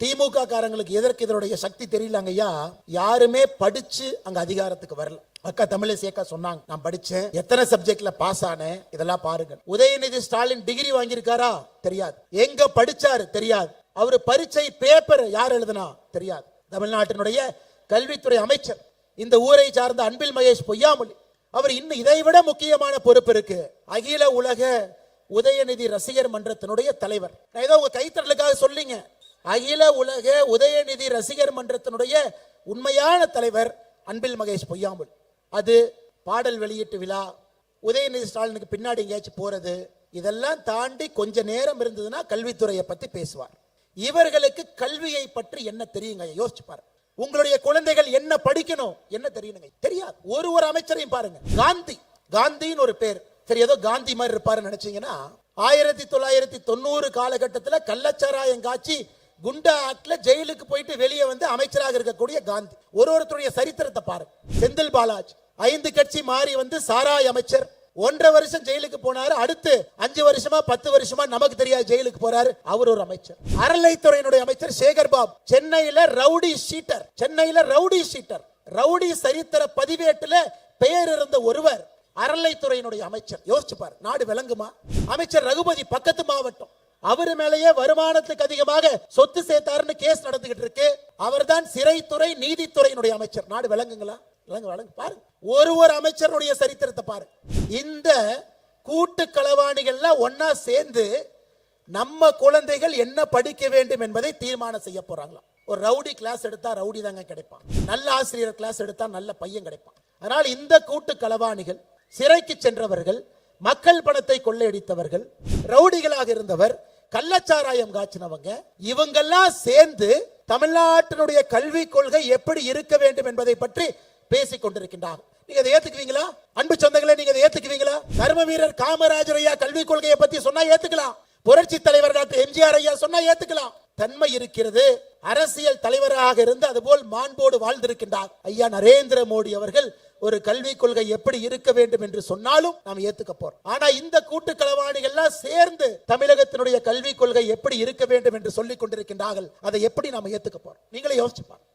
திமுக காரங்களுக்கு எதற்கு இதனுடைய சக்தி தெரியலங்க ஐயா. யாருமே படிச்சு அங்க அதிகாரத்துக்கு வரல. அக்கா தமிழிசையக்கா சொன்னாங்க, நான் படிச்சேன், எத்தனை சப்ஜெக்ட்ல பாஸ் ஆனேன், இதெல்லாம் பாருங்க. உதயநிதி ஸ்டாலின் டிகிரி வாங்கியிருக்காரா தெரியாது, எங்க படிச்சாரு தெரியாது, அவரு பரீட்சை பேப்பர் யார் எழுதுனா தெரியாது. தமிழ்நாட்டினுடைய கல்வித்துறை அமைச்சர், இந்த ஊரை சார்ந்த அன்பில் மகேஷ் பொய்யாமொழி, அவர் இன்னும் இதை விட முக்கியமான பொறுப்பு இருக்கு, அகில உலக உதயநிதி ரசிகர் மன்றத்தினுடைய தலைவர். நான் ஏதோ உங்க கைத்தறலுக்காக சொல்லிங்க, அகில உலக உதயநிதி ரசிகர் மன்றத்தினுடைய உண்மையான தலைவர் அன்பில் மகேஷ் பொய்யாமொழி. அது பாடல் வெளியீட்டு விழா, உதயநிதி ஸ்டாலினுக்கு பின்னாடி எங்கேயாச்சும் போறது, இதெல்லாம் தாண்டி கொஞ்ச நேரம் இருந்ததுன்னா கல்வித்துறையை பத்தி பேசுவார். இவர்களுக்கு கல்வியை பற்றி என்ன தெரியுங்க? யோசிச்சு பாருங்க. உங்களுடைய குழந்தைகள் என்ன படிக்கணும் என்ன தெரியணுங்க? தெரியாது. ஒரு அமைச்சரையும் பாருங்க. காந்தின்னு ஒரு பேர், சரி ஏதோ காந்தி மாதிரி இருப்பாருன்னு நினைச்சீங்கன்னா, 1990 காலகட்டத்தில் கள்ளச்சாராயம் காட்சி குண்டா ஆக்ட்ல ஜெயிலுக்கு போயிட்டு வெளியே வந்து அமைச்சராக இருக்கக்கூடிய காந்தி. ஒருத்தருடைய சரித்திரத்தை பாருங்க. செந்தில் பாலாஜி 5 கட்சி மாறி வந்து சாராய அமைச்சர், 1.5 வருஷம் ஜெயிலுக்கு போனாரு. அடுத்து 5 வருஷமா 10 வருஷமா நமக்கு தெரியாது ஜெயிலுக்கு போறாரு, அவர் ஒரு அமைச்சர். அறநிலைத்துறையினுடைய அமைச்சர் சேகர் பாபு, சென்னையில ரவுடி ஷீட்டர், ரவுடி சரித்திர பதிவேட்டுல பெயர் இருந்த ஒருவர் அறநிலைத்துறையினுடைய அமைச்சர். யோசிச்சு பாரு, நாடு விளங்குமா? அமைச்சர் ரகுபதி பக்கத்து மாவட்டம், அவர் மேலேயே வருமானத்துக்கு அதிகமாக சொத்து சேர்த்தாருன்னு கேஸ் நடந்துகிட்டு இருக்கு. அவர்தான் சிறைத்துறை நீதித்துறையினுடைய அமைச்சர். நாடு விளங்குங்களா? பாருங்க, ஒரு அமைச்சருடைய சரித்திரத்தை பாருங்க. இந்த கூட்டு களவாணிகள்லாம் ஒன்னா சேர்ந்து நம்ம குழந்தைகள் என்ன படிக்க வேண்டும் என்பதை தீர்மானம் செய்ய போறாங்களாம். ஒரு ரவுடி கிளாஸ் எடுத்தா ரவுடி தாங்க கிடைப்பான், நல்ல ஆசிரியர் கிளாஸ் எடுத்தா நல்ல பையன் கிடைப்பான். அதனால் இந்த கூட்டு களவாணிகள், சிறைக்கு சென்றவர்கள், மக்கள் பணத்தை கொள்ளையடித்தவர்கள், ரவுடிகளாக இருந்தவர், கள்ளச்சாராயம் காய்ச்சினவங்க, இவங்கெல்லாம் சேர்ந்து தமிழ்நாட்டினுடைய கல்வி கொள்கை எப்படி இருக்க வேண்டும் என்பதை பற்றி பேசிக் கொண்டிருக்கின்றார்கள். நீங்க அதை ஏத்துக்குவீங்களா? அன்பு சொந்தங்களே, நீங்க அதை ஏத்துக்குவீங்களா? கர்ம வீரர் காமராஜர் ஐயா கல்வி கொள்கையை பத்தி சொன்னா ஏத்துக்கலாம், புரட்சி தலைவர் டாக்டர் எம்ஜிஆர் ஐயா சொன்னா ஏத்துக்கலாம். தன்மை இருக்கிறது. அரசியல் தலைவராக இருந்து அதுபோல் மாண்போடு வாழ்ந்திருக்கின்றார் ஐயா நரேந்திர மோடி அவர்கள். ஒரு கல்வி கொள்கை எப்படி இருக்க வேண்டும் என்று சொன்னாலும் நாம் ஏத்துக்க போறோம். ஆனா இந்த கூட்டு களவாணிகள்லாம் சேர்ந்து தமிழகத்தினுடைய கல்வி கொள்கை எப்படி இருக்க வேண்டும் என்று சொல்லிக் கொண்டிருக்கின்றார்கள். அதை எப்படி நாம் ஏத்துக்க போறோம்? நீங்களே யோசிச்சு பாருங்க.